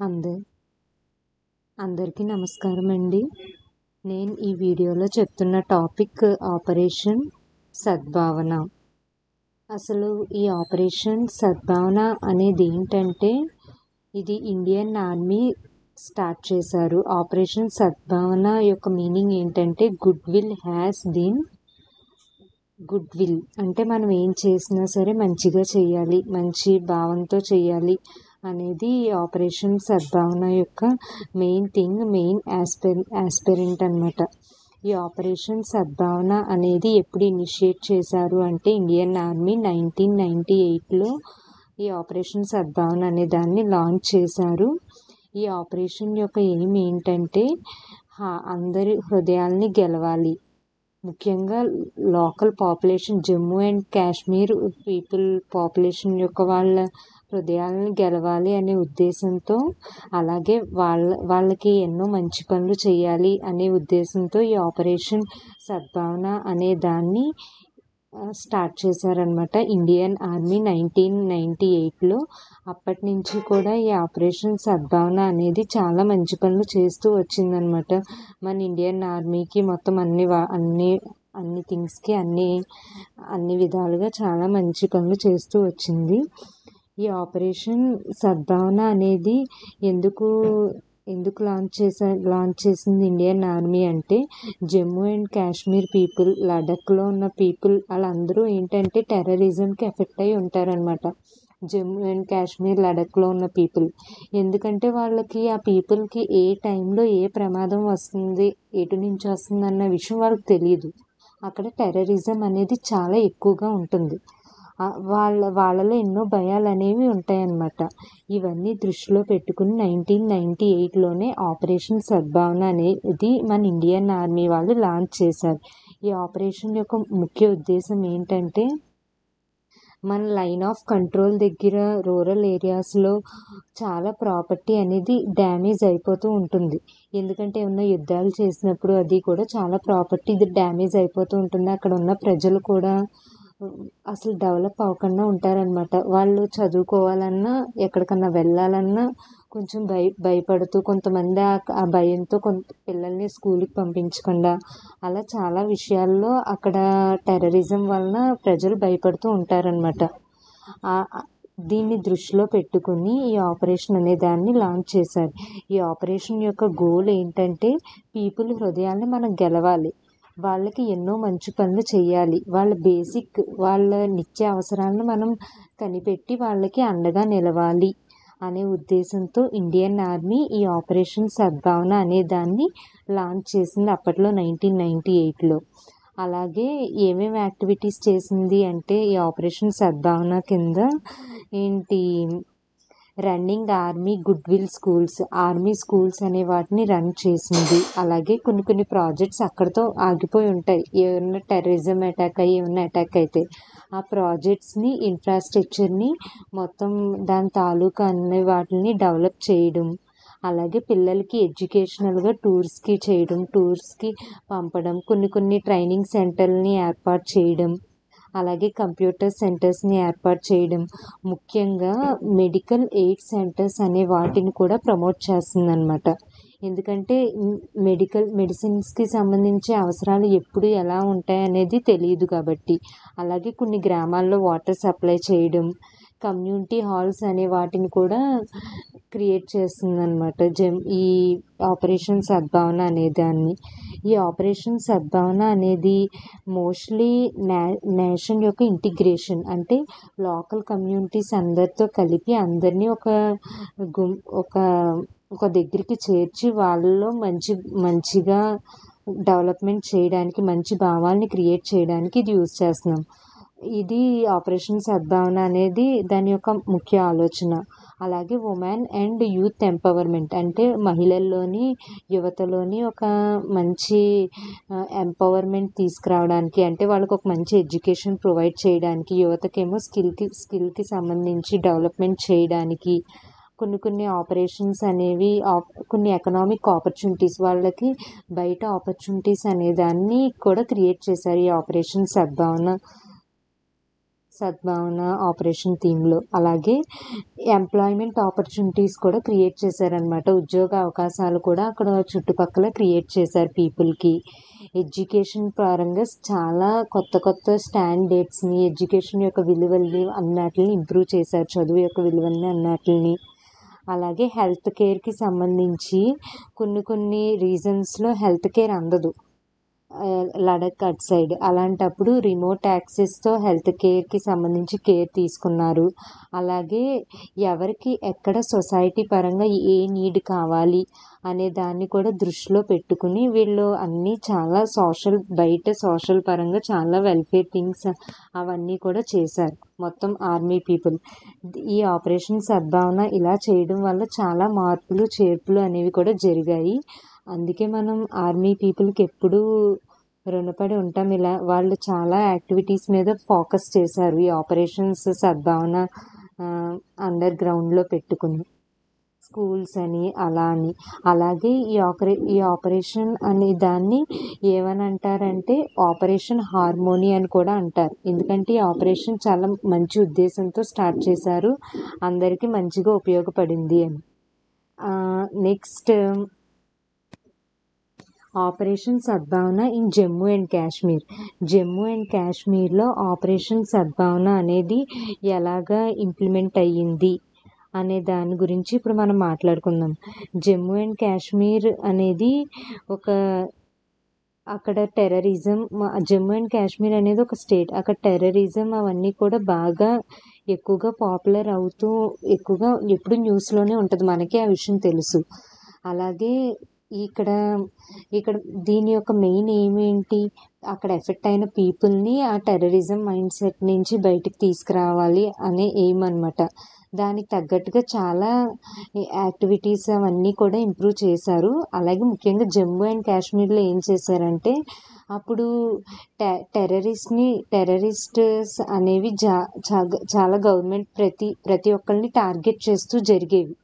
అంద అందరికీ నమస్కారం అండి. నేను ఈ వీడియోలో చెప్తున్న టాపిక్ ఆపరేషన్ సద్భావన. అసలు ఈ ఆపరేషన్ సద్భావన అనేది ఏంటంటే, ఇది ఇండియన్ ఆర్మీ స్టార్ట్ చేశారు. ఆపరేషన్ సద్భావన యొక్క మీనింగ్ ఏంటంటే, good will has been good will అంటే మనం ఏం చేసినా సరే మంచిగా చేయాలి, మంచి భావంతో చేయాలి అనేది ఆపరేషన్ సద్భావన యొక్క మెయిన్ ఆస్పిరెంట్ అన్నమాట. ఈ ఆపరేషన్ సద్భావన అనేది ఎప్పుడు ఇనిషియేట్ చేశారు అంటే, ఇండియన్ ఆర్మీ 1998లో ఈ ఆపరేషన్ సద్భావన అనే దాన్ని లాంచ్ చేశారు. ఈ ఆపరేషన్ యొక్క ఎయిమ్ ఏంటంటే, అందరి హృదయాల్ని గెలవాలి, ముఖ్యంగా local population, Jammu and Kashmir people population యొక్క వాళ్ళ హృదయాలను గెలవాలి అనే ఉద్దేశంతో, అలాగే వాళ్ళకి ఎన్నో మంచి పనులు చేయాలి అనే ఉద్దేశంతో ఈ ఆపరేషన్ సద్భావన అనే దాన్ని స్టార్ట్ చేశారనమాట ఇండియన్ ఆర్మీ 1998లో. అప్పటి నుంచి కూడా ఈ ఆపరేషన్ సద్భావన అనేది చాలా మంచి పనులు చేస్తూ వచ్చిందనమాట. మన ఇండియన్ ఆర్మీకి మొత్తం అన్ని థింగ్స్కి అన్ని విధాలుగా చాలా మంచి పనులు చేస్తూ వచ్చింది. ఈ ఆపరేషన్ సద్భావన అనేది ఎందుకు లాంచ్ చేసింది ఇండియన్ ఆర్మీ అంటే, జమ్మూ అండ్ కాశ్మీర్ పీపుల్, లడఖ్లో ఉన్న పీపుల్ వాళ్ళందరూ ఏంటంటే టెర్రరిజంకి ఎఫెక్ట్ అయి ఉంటారనమాట. జమ్మూ అండ్ కాశ్మీర్, లడఖ్లో ఉన్న పీపుల్, ఎందుకంటే ఆ పీపుల్కి ఏ టైంలో ఏ ప్రమాదం వస్తుంది, ఎటు నుంచి వస్తుంది అన్న విషయం వాళ్ళకి తెలియదు. అక్కడ టెర్రరిజం అనేది చాలా ఎక్కువగా ఉంటుంది. వాళ్ళలో ఎన్నో భయాలు అనేవి ఉంటాయన్నమాట. ఇవన్నీ దృష్టిలో పెట్టుకుని 1998లోనే ఆపరేషన్ సద్భావన అనేది మన ఇండియన్ ఆర్మీ వాళ్ళు లాంచ్ చేశారు. ఈ ఆపరేషన్ యొక్క ముఖ్య ఉద్దేశం ఏంటంటే, మన లైన్ ఆఫ్ కంట్రోల్ దగ్గర రూరల్ ఏరియాస్లో చాలా ప్రాపర్టీ అనేది డ్యామేజ్ అయిపోతూ ఉంటుంది. ఎందుకంటే ఏమన్నా యుద్ధాలు చేసినప్పుడు అది కూడా చాలా ప్రాపర్టీ డ్యామేజ్ అయిపోతూ ఉంటుంది. అక్కడ ఉన్న ప్రజలు కూడా అసలు డెవలప్ అవ్వకుండా ఉంటారనమాట. వాళ్ళు చదువుకోవాలన్నా, ఎక్కడికన్నా వెళ్ళాలన్నా కొంచెం భయపడుతూ, కొంతమంది ఆ భయంతో పిల్లల్ని స్కూల్కి పంపించకుండా, అలా చాలా విషయాల్లో అక్కడ టెర్రరిజం వలన ప్రజలు భయపడుతూ ఉంటారనమాట. దీన్ని దృష్టిలో పెట్టుకుని ఈ ఆపరేషన్ అనే దాన్ని లాంచ్ చేశారు. ఈ ఆపరేషన్ యొక్క గోల్ ఏంటంటే, పీపుల్ హృదయాల్ని మనం గెలవాలి, వాళ్ళకి ఎన్నో మంచి పనులు చేయాలి, వాళ్ళ నిత్య అవసరాలను మనం కనిపెట్టి వాళ్ళకి అండగా నిలవాలి అనే ఉద్దేశంతో ఇండియన్ ఆర్మీ ఈ ఆపరేషన్ సద్భావన అనే దాన్ని లాంచ్ చేసింది అప్పట్లో 1998లో. అలాగే ఏమేమి యాక్టివిటీస్ చేసింది అంటే, ఈ ఆపరేషన్ సద్భావన కింద running army good will schools, army schools అనే వాటిని రన్ చేసింది. అలాగే కొన్ని ప్రాజెక్ట్స్ అక్కడితో ఆగిపోయి ఉంటాయి. ఏమన్నా టెర్రరిజం ఏమన్నా అటాక్ అయితే ఆ ప్రాజెక్ట్స్ని, ఇన్ఫ్రాస్ట్రక్చర్ని మొత్తం దాని తాలూకా అన్ని వాటిని డెవలప్ చేయడం, అలాగే పిల్లలకి ఎడ్యుకేషనల్గా టూర్స్కి పంపడం, కొన్ని ట్రైనింగ్ సెంటర్ని ఏర్పాటు చేయడం, అలాగే కంప్యూటర్ సెంటర్స్ని ఏర్పాటు చేయడం, ముఖ్యంగా మెడికల్ ఎయిడ్ సెంటర్స్ అనే వాటిని కూడా ప్రమోట్ చేస్తుందన్నమాట. ఎందుకంటే మెడిసిన్స్కి సంబంధించి అవసరాలు ఎప్పుడు ఎలా ఉంటాయనేది తెలియదు కాబట్టి. అలాగే కొన్ని గ్రామాల్లో వాటర్ సప్లై చేయడం, కమ్యూనిటీ హాల్స్ అనే వాటిని కూడా క్రియేట్ చేస్తుందన్నమాట ఈ ఆపరేషన్ సద్భావన అనే దాన్ని. ఈ ఆపరేషన్ సద్భావన అనేది మోస్ట్లీ నేషన్ యొక్క ఇంటిగ్రేషన్, అంటే లోకల్ కమ్యూనిటీస్ అందరితో కలిపి అందరినీ ఒక దగ్గరికి చేర్చి వాళ్ళలో మంచిగా డెవలప్మెంట్ చేయడానికి, మంచి భావాల్ని క్రియేట్ చేయడానికి ఇది యూజ్ చేస్తున్నాం. ఇది ఆపరేషన్ సద్భావన అనేది దాని యొక్క ముఖ్య ఆలోచన. అలాగే ఉమెన్ అండ్ యూత్ ఎంపవర్మెంట్, అంటే మహిళల్లోని, యువతలోని ఒక మంచి ఎంపవర్మెంట్ తీసుకురావడానికి, అంటే వాళ్ళకు ఒక మంచి ఎడ్యుకేషన్ ప్రొవైడ్ చేయడానికి, యువతకేమో స్కిల్కి సంబంధించి డెవలప్మెంట్ చేయడానికి, కొన్ని ఆపరేషన్స్ అనేవి, కొన్ని ఎకనామిక్ ఆపర్చునిటీస్, వాళ్ళకి బయట ఆపర్చునిటీస్ అనే దాన్ని కూడా క్రియేట్ చేశారు ఈ ఆపరేషన్ సద్భావన ఆపరేషన్ థీమ్లో. అలాగే ఎంప్లాయ్మెంట్ ఆపర్చునిటీస్ కూడా క్రియేట్ చేశారనమాట. ఉద్యోగ అవకాశాలు కూడా అక్కడ చుట్టుపక్కల క్రియేట్ చేశారు పీపుల్కి. ఎడ్యుకేషన్ పరంగా చాలా కొత్త కొత్త స్టాండర్డ్స్ని, ఎడ్యుకేషన్ యొక్క విలువల్ని అన్నిటిని ఇంప్రూవ్ చేశారు, చదువు యొక్క విలువల్ని అన్నిటిని. అలాగే హెల్త్ కేర్కి సంబంధించి కొన్ని రీజన్స్లో హెల్త్ కేర్ అందదు లడఖ్ అటు సైడ్. అలాంటప్పుడు రిమోట్ యాక్సెస్తో హెల్త్ కేర్కి సంబంధించి కేర్ తీసుకున్నారు. అలాగే ఎవరికి ఎక్కడ సొసైటీ పరంగా ఏ నీడ్ కావాలి అనే దాన్ని కూడా దృష్టిలో పెట్టుకుని వీళ్ళు అన్నీ చాలా బయట సోషల్ పరంగా చాలా వెల్ఫేర్ థింగ్స్ అవన్నీ కూడా చేశారు మొత్తం ఆర్మీ పీపుల్. ఈ ఆపరేషన్ సద్భావన ఇలా చేయడం వల్ల చాలా మార్పులు చేర్పులు అనేవి కూడా జరిగాయి. అందుకే మనం ఆర్మీ పీపుల్కి ఎప్పుడూ రుణపడి ఉంటాం. ఇలా వాళ్ళు చాలా యాక్టివిటీస్ మీద ఫోకస్ చేశారు ఈ ఆపరేషన్స్ సద్భావన అండర్ గ్రౌండ్లో పెట్టుకుని, స్కూల్స్ అని అలా అని. అలాగే ఈ ఆపరేషన్ అనే దాన్ని ఏమని అంటారంటే ఆపరేషన్ హార్మోనీ అని కూడా అంటారు. ఎందుకంటే ఈ ఆపరేషన్ చాలా మంచి ఉద్దేశంతో స్టార్ట్ చేశారు, అందరికీ మంచిగా ఉపయోగపడింది అని. Next operation Sadbhavana in Jammu and Kashmir. Jammu and కాశ్మీర్లో ఆపరేషన్ సద్భావన అనేది ఎలాగా ఇంప్లిమెంట్ అయ్యింది అనే దాని గురించి ఇప్పుడు మనం మాట్లాడుకుందాం. జమ్మూ అండ్ కాశ్మీర్ అనేది అక్కడ టెర్రరిజం, జమ్మూ అండ్ కాశ్మీర్ అనేది ఒక స్టేట్, అక్కడ టెర్రరిజం అవన్నీ కూడా బాగా ఎక్కువగా పాపులర్ అవుతూ ఎక్కువగా ఎప్పుడు న్యూస్లోనే ఉంటుంది, మనకే ఆ విషయం తెలుసు. అలాగే ఇక్కడ దీని యొక్క మెయిన్ ఏంటి, అక్కడ ఎఫెక్ట్ అయిన పీపుల్ని ఆ టెర్రరిజం మైండ్ సెట్ నుంచి బయటికి తీసుకురావాలి అనే ఎయిమ్ అనమాట. దానికి తగ్గట్టుగా చాలా యాక్టివిటీస్ అవన్నీ కూడా ఇంప్రూవ్ చేశారు. అలాగే ముఖ్యంగా జమ్మూ అండ్ కాశ్మీర్లో ఏం చేశారంటే అప్పుడు టెర్రరిస్ట్స్ అనేవి చాలా గవర్నమెంట్ ప్రతి ఒక్కరిని టార్గెట్ చేస్తూ జరిగేవి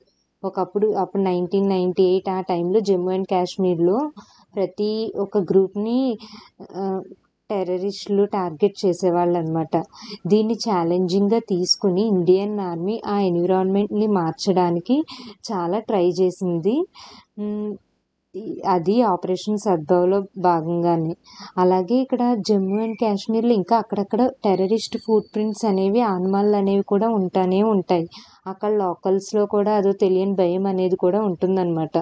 అప్పుడు 1998 ఆ టైంలో జమ్మూ అండ్ కాశ్మీర్లో ప్రతి ఒక్క గ్రూప్ని టెర్రరిస్టులు టార్గెట్ చేసేవాళ్ళు అనమాట. దీన్ని ఛాలెంజింగ్గా తీసుకుని ఇండియన్ ఆర్మీ ఆ ఎన్విరాన్మెంట్ని మార్చడానికి చాలా ట్రై చేసింది. అది ఆపరేషన్ సద్భావలో భాగంగానే. అలాగే ఇక్కడ జమ్మూ అండ్ కాశ్మీర్లో ఇంకా అక్కడక్కడ టెర్రరిస్ట్ ఫుట్ ప్రింట్స్ అనేవి, ఆనమాలు అనేవి కూడా ఉంటాయి. అక్కడ లోకల్స్లో కూడా అదో తెలియని భయం అనేది కూడా ఉంటుందన్నమాట.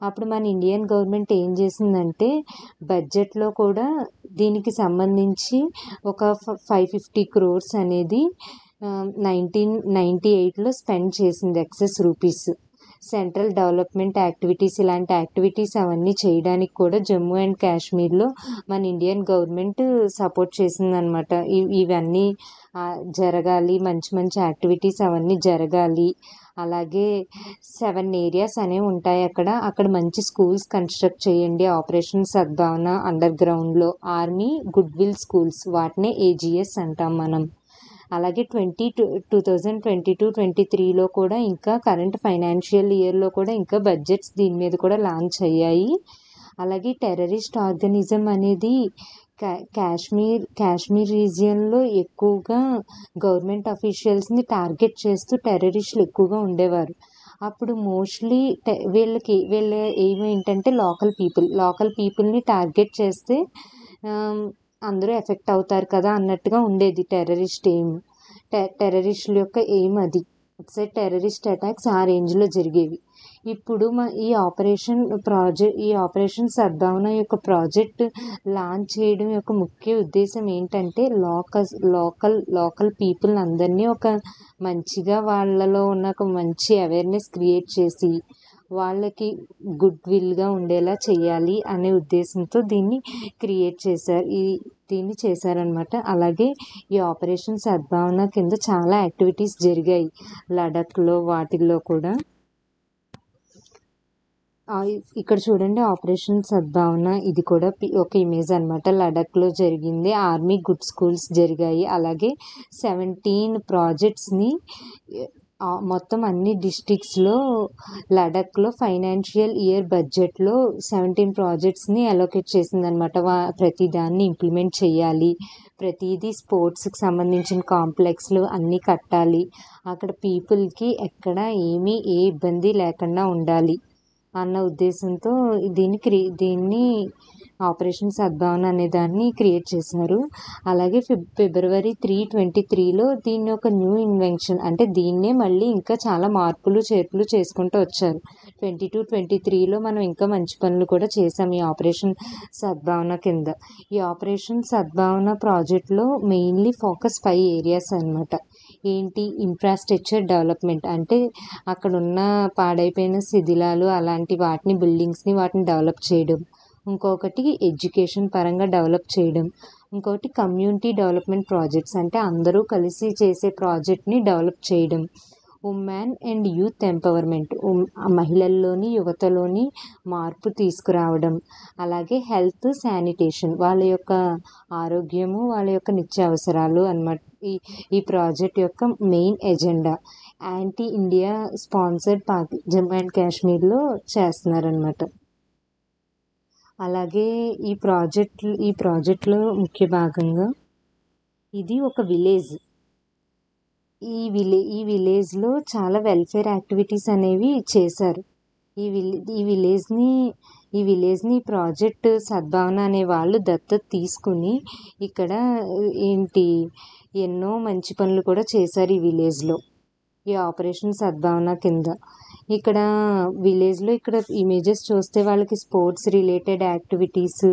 అప్పుడు మన ఇండియన్ గవర్నమెంట్ ఏం చేసిందంటే బడ్జెట్లో కూడా దీనికి సంబంధించి ఒక 550 crores అనేది 1998లో స్పెండ్ చేసింది, excess rupees. Central development activities ఇలాంటి యాక్టివిటీస్ అవన్నీ చేయడానికి కూడా జమ్మూ అండ్ కాశ్మీర్లో మన ఇండియన్ గవర్నమెంట్ సపోర్ట్ చేసిందనమాట. ఇవన్నీ జరగాలి, మంచి మంచి యాక్టివిటీస్ అవన్నీ జరగాలి. అలాగే 7 areas అనేవి ఉంటాయి అక్కడ మంచి స్కూల్స్ కన్స్ట్రక్ట్ చేయండి, ఆపరేషన్ సద్భావన అండర్ గ్రౌండ్లో. ఆర్మీ గుడ్ విల్ స్కూల్స్, వాటినే AGS అంటాం మనం. అలాగే 2022-23లో కూడా ఇంకా కరెంట్ ఫైనాన్షియల్ ఇయర్లో కూడా ఇంకా బడ్జెట్స్ దీని మీద కూడా లాంచ్ అయ్యాయి. అలాగే టెర్రరిస్ట్ ఆర్గనిజం అనేది కాశ్మీర్ రీజియన్లో ఎక్కువగా గవర్నమెంట్ అఫీషియల్స్ని టార్గెట్ చేస్తూ టెర్రరిస్టులు ఎక్కువగా ఉండేవారు. అప్పుడు మోస్ట్లీ వీళ్ళ ఎయిమ్ ఏంటంటే లోకల్ పీపుల్ని టార్గెట్ చేస్తే అందరూ ఎఫెక్ట్ అవుతారు కదా అన్నట్టుగా ఉండేది టెర్రరిస్టుల యొక్క ఎయిమ్ అది. ఒకసారి టెర్రరిస్ట్ అటాక్స్ ఆ రేంజ్లో జరిగేవి. ఇప్పుడు ఈ ఆపరేషన్ సద్భావన యొక్క ప్రాజెక్ట్ లాంచ్ చేయడం యొక్క ముఖ్య ఉద్దేశం ఏంటంటే లోకల్ పీపుల్ అందరినీ ఒక మంచిగా వాళ్ళలో ఉన్న ఒక మంచి అవేర్నెస్ క్రియేట్ చేసి వాళ్ళకి గుడ్ విల్గా ఉండేలా చేయాలి అనే ఉద్దేశంతో దీన్ని చేశారనమాట. అలాగే ఈ ఆపరేషన్ సద్భావన కింద చాలా యాక్టివిటీస్ జరిగాయి లడఖ్లో, వాటిల్లో కూడా. ఇక్కడ చూడండి ఆపరేషన్ సద్భావన, ఇది కూడా ఒక ఇమేజ్ అనమాట. లడఖ్లో జరిగింది. ఆర్మీ గుడ్ స్కూల్స్ జరిగాయి. అలాగే 17 ప్రాజెక్ట్స్ని మొత్తం అన్ని డిస్ట్రిక్ట్స్లో లడఖ్లో ఫైనాన్షియల్ ఇయర్ బడ్జెట్లో 17 ప్రాజెక్ట్స్ని అలోకేట్ చేసిందనమాట. ప్రతి దాన్ని ఇంప్లిమెంట్ చేయాలి, ప్రతిదీ స్పోర్ట్స్కి సంబంధించిన కాంప్లెక్స్లు అన్నీ కట్టాలి, అక్కడ పీపుల్కి ఎక్కడ ఏ ఇబ్బంది లేకుండా ఉండాలి అన్న ఉద్దేశంతో దీన్ని ఆపరేషన్ సద్భావన అనే దాన్ని క్రియేట్ చేశారు. అలాగే ఫిబ్రవరి 3, 2023లో దీన్ని ఒక న్యూ ఇన్వెన్షన్, అంటే దీన్నే మళ్ళీ ఇంకా చాలా మార్పులు చేర్పులు చేసుకుంటూ వచ్చారు. 2022, 2023లో మనం ఇంకా మంచి పనులు కూడా చేసాం ఈ ఆపరేషన్ సద్భావన కింద. ఈ ఆపరేషన్ సద్భావన ప్రాజెక్ట్లో మెయిన్లీ ఫోకస్ 5 ఏరియాస్ అన్నమాట. ఏంటి? ఇన్ఫ్రాస్ట్రక్చర్ డెవలప్మెంట్, అంటే అక్కడున్న పాడైపోయిన శిథిలాలు అలాంటి బిల్డింగ్స్ని వాటిని డెవలప్ చేయడం. ఇంకొకటి ఎడ్యుకేషన్ పరంగా డెవలప్ చేయడం. ఇంకొకటి కమ్యూనిటీ డెవలప్మెంట్ ప్రాజెక్ట్స్, అంటే అందరూ కలిసి చేసే ప్రాజెక్ట్ని డెవలప్ చేయడం. ఉమెన్ అండ్ యూత్ ఎంపవర్మెంట్, మహిళల్లోని యువతలోని మార్పు తీసుకురావడం. అలాగే హెల్త్ శానిటేషన్, వాళ్ళ యొక్క ఆరోగ్యము వాళ్ళ యొక్క నిత్యావసరాలు అన్నమాట ఈ ప్రాజెక్ట్ యొక్క main agenda. Anti India sponsored Jammu and కాశ్మీర్లో చేస్తున్నారనమాట. అలాగే ఈ ప్రాజెక్ట్లో ముఖ్య భాగంగా ఇది ఒక విలేజ్. ఈ విలేజ్లో చాలా వెల్ఫేర్ యాక్టివిటీస్ అనేవి చేశారు. ఈ విలేజ్ని ప్రాజెక్ట్ సద్భావన అనే వాళ్ళు దత్తత తీసుకుని ఇక్కడ ఎన్నో మంచి పనులు కూడా చేశారు ఈ విలేజ్లో, ఈ ఆపరేషన్ సద్భావన కింద. ఇక్కడ విలేజ్లో ఇమేజెస్ చూస్తే వాళ్ళకి స్పోర్ట్స్ రిలేటెడ్ యాక్టివిటీస్,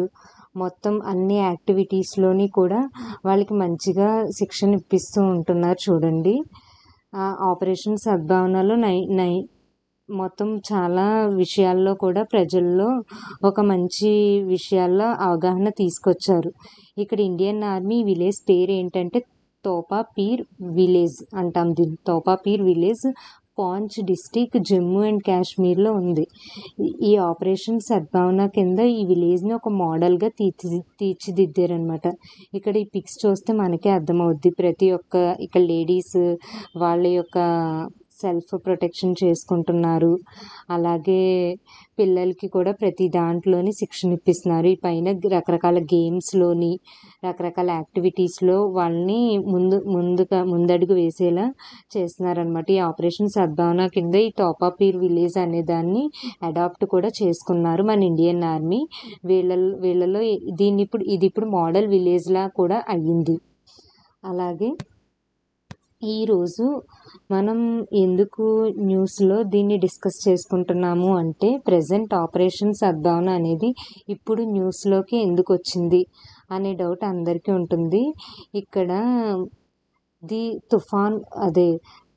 మొత్తం అన్ని యాక్టివిటీస్లోని కూడా వాళ్ళకి మంచిగా శిక్షణ ఇప్పిస్తూ ఉంటున్నారు చూడండి. ఆపరేషన్ సద్భావనలో మొత్తం చాలా విషయాల్లో కూడా ప్రజల్లో ఒక మంచి విషయాల్లో అవగాహన తీసుకొచ్చారు. ఇక్కడ ఇండియన్ ఆర్మీ విలేజ్ పేరు ఏంటంటే తోపా పీర్ విలేజ్ అంటాం. దీన్ని Topa Peer village, Poonch district, Jammu and కాశ్మీర్లో ఉంది. ఈ ఆపరేషన్ సద్భావన కింద ఈ విలేజ్ని ఒక మోడల్గా తీర్చిదిద్దారనమాట. ఇక్కడ ఈ పిక్స్ చూస్తే మనకే అర్థమవుద్ది. ప్రతి ఒక్క ఇక్కడ లేడీస్ వాళ్ళ యొక్క సెల్ఫ్ ప్రొటెక్షన్ చేసుకుంటున్నారు. అలాగే పిల్లలకి కూడా ప్రతి దాంట్లోని శిక్షణ ఇప్పిస్తున్నారు. ఈ పైన రకరకాల గేమ్స్లోని రకరకాల యాక్టివిటీస్లో వాళ్ళని ముందడుగు వేసేలా చేస్తున్నారనమాట. ఈ ఆపరేషన్ సద్భావన కింద ఈ తోపా పీర్ విలేజ్ అనే దాన్ని అడాప్ట్ కూడా చేసుకున్నారు మన ఇండియన్ ఆర్మీ. వీళ్ళలో ఇది ఇప్పుడు మోడల్ విలేజ్లా కూడా అయ్యింది. అలాగే ఈరోజు మనం ఎందుకు న్యూస్లో దీన్ని డిస్కస్ చేసుకుంటున్నాము అంటే, ప్రజెంట్ ఆపరేషన్ సద్భావన అనేది ఇప్పుడు న్యూస్లోకి ఎందుకు వచ్చింది అనే డౌట్ అందరికీ ఉంటుంది. ఇక్కడ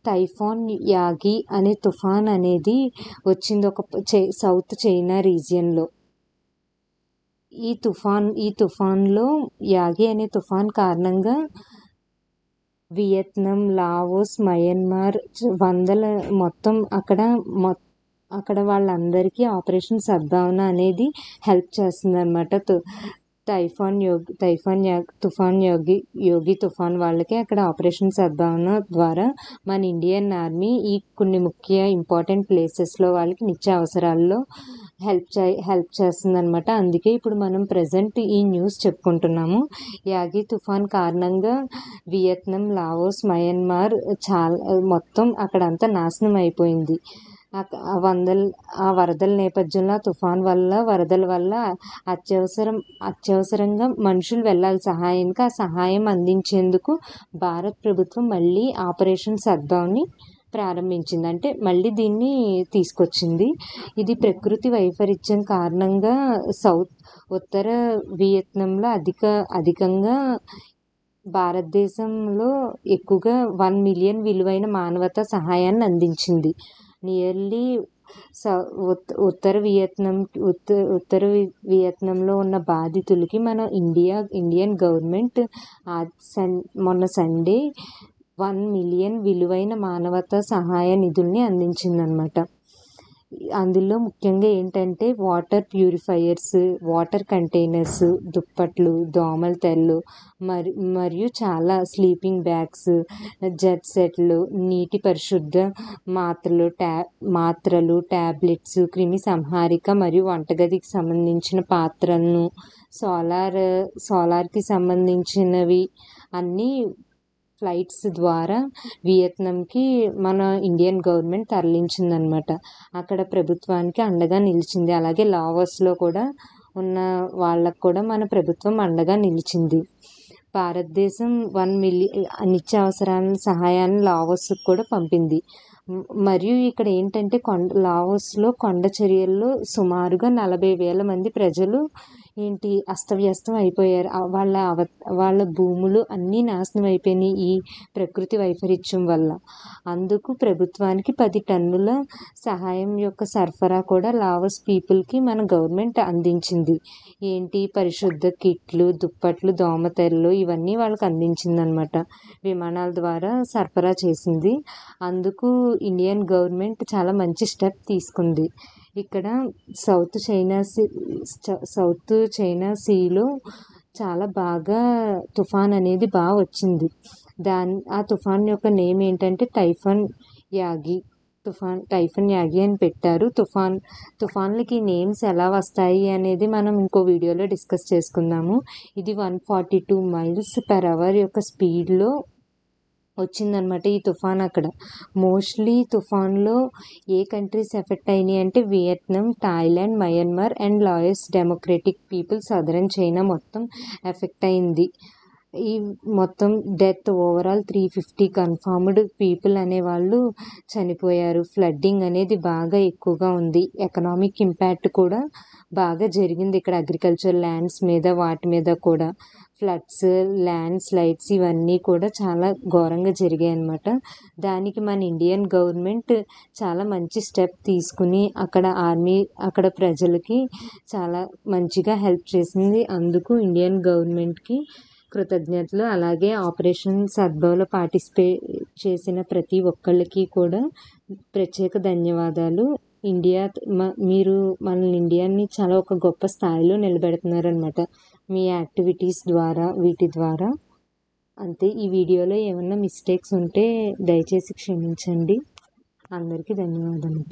టైఫాన్ యాగి అనే తుఫాన్ అనేది వచ్చింది ఒక సౌత్ చైనా రీజియన్లో. ఈ తుఫాన్లో యాగి అనే తుఫాన్ కారణంగా వియత్నాం, లావోస్, మయన్మార్ మొత్తం అక్కడ వాళ్ళందరికీ ఆపరేషన్ సద్భావన అనేది హెల్ప్ చేస్తుంది అనమాట. యోగి తుఫాన్ వాళ్ళకి అక్కడ ఆపరేషన్ సద్భావన ద్వారా మన ఇండియన్ ఆర్మీ ఈ కొన్ని ముఖ్య ఇంపార్టెంట్ ప్లేసెస్లో వాళ్ళకి నిత్య అవసరాల్లో హెల్ప్ చేస్తుందన్నమాట. అందుకే ఇప్పుడు మనం ప్రజెంట్ ఈ న్యూస్ చెప్పుకుంటున్నాము. యాగి తుఫాన్ కారణంగా వియత్నాం, లావోస్, మయన్మార్ మొత్తం అక్కడంతా నాశనం అయిపోయింది. వరదల నేపథ్యంలో వరదల వల్ల అత్యవసరంగా మనుషులు వెళ్ళాలి సహాయానికి. ఆ సహాయం అందించేందుకు భారత ప్రభుత్వం మళ్ళీ ఆపరేషన్ సద్భావని ప్రారంభించింది, అంటే మళ్ళీ దీన్ని తీసుకొచ్చింది. ఇది ప్రకృతి వైపరీత్యం కారణంగా ఉత్తర వియత్నాంలో అధికంగా భారతదేశంలో ఎక్కువగా 1 మిలియన్ విలువైన మానవతా సహాయాన్ని అందించింది. నియర్లీ ఉత్తర వియత్నాంలో ఉన్న బాధితులకి మన ఇండియన్ గవర్నమెంట్ మొన్న సండే 1 మిలియన్ విలువైన మానవతా సహాయ నిధుల్ని అందించిందనమాట. అందులో ముఖ్యంగా ఏంటంటే వాటర్ ప్యూరిఫైయర్స్, వాటర్ కంటైనర్స్, దుప్పట్లు, దోమల తెరలు మరియు చాలా స్లీపింగ్ బ్యాగ్స్, జెట్ సెట్లు, నీటి పరిశుద్ధ మాత్రలు, ట్యాబ్లెట్స్, క్రిమి సంహారిక మరియు వంటగదికి సంబంధించిన పాత్రలను, సోలార్కి సంబంధించినవి అన్నీ ఫ్లైట్స్ ద్వారా వియత్నాంకి మన ఇండియన్ గవర్నమెంట్ తరలించిందనమాట. అక్కడ ప్రభుత్వానికి అండగా నిలిచింది. అలాగే లావోస్లో కూడా ఉన్న వాళ్ళకు కూడా మన ప్రభుత్వం అండగా నిలిచింది. భారతదేశం 1 మిలియన్ నిత్యావసరాల సహాయాన్ని లావోస్కి కూడా పంపింది. మరియు ఇక్కడ ఏంటంటే లావోస్లో కొండ చర్యల్లో సుమారుగా 40,000 మంది ప్రజలు అస్తవ్యస్తం అయిపోయారు. వాళ్ళ భూములు అన్నీ నాశనం అయిపోయినాయి ఈ ప్రకృతి వైపరీత్యం వల్ల. అందుకు ప్రభుత్వానికి 10 టన్నుల సహాయం యొక్క సరఫరా కూడా లావోస్ పీపుల్కి మన గవర్నమెంట్ అందించింది. పరిశుద్ధ కిట్లు, దుప్పట్లు, దోమతెరలు ఇవన్నీ వాళ్ళకి అందించింది అనమాట. విమానాల ద్వారా సరఫరా చేసింది. అందుకు ఇండియన్ గవర్నమెంట్ చాలా మంచి స్టెప్ తీసుకుంది. ఇక్కడ సౌత్ చైనా సీలో చాలా బాగా తుఫాన్ అనేది బాగా వచ్చింది. ఆ తుఫాన్ యొక్క నేమ్ ఏంటంటే టైఫాన్ యాగి అని పెట్టారు. తుఫాన్లకి నేమ్స్ ఎలా వస్తాయి అనేది మనం ఇంకో వీడియోలో డిస్కస్ చేసుకుందాము. ఇది 142 మైల్స్ పర్ అవర్ యొక్క స్పీడ్లో వచ్చిందనమాట ఈ తుఫాన్. అక్కడ మోస్ట్లీ తుఫాన్లో ఏ కంట్రీస్ ఎఫెక్ట్ అయినాయి అంటే Vietnam, Thailand, Myanmar and Laos democratic people, southern China మొత్తం ఎఫెక్ట్ అయింది. ఈ మొత్తం డెత్ ఓవరాల్ 350 కన్ఫర్మ్డ్ పీపుల్ అనేవాళ్ళు చనిపోయారు. ఫ్లడ్డింగ్ అనేది బాగా ఎక్కువగా ఉంది. ఎకనామిక్ ఇంపాక్ట్ కూడా బాగా జరిగింది ఇక్కడ అగ్రికల్చర్ ల్యాండ్స్ మీద, వాటి మీద కూడా ఫ్లడ్స్, ల్యాండ్ స్లైడ్స్ ఇవన్నీ కూడా చాలా ఘోరంగా జరిగాయి అన్నమాట. దానికి మన ఇండియన్ గవర్నమెంట్ చాలా మంచి స్టెప్ తీసుకుని అక్కడ ప్రజలకి చాలా మంచిగా హెల్ప్ చేసింది. అందుకు ఇండియన్ గవర్నమెంట్కి కృతజ్ఞతలు. అలాగే ఆపరేషన్ సద్భవ్లో పార్టిసిపేట్ చేసిన ప్రతి ఒక్కళ్ళకి కూడా ప్రత్యేక ధన్యవాదాలు. మీరు మన ఇండియాని చాలా ఒక గొప్ప స్థాయిలో నిలబెడుతున్నారనమాట మీ యాక్టివిటీస్ ద్వారా, వీటి ద్వారా. అంతే. ఈ వీడియోలో ఏమన్నా మిస్టేక్స్ ఉంటే దయచేసి క్షమించండి. అందరికీ ధన్యవాదాలు.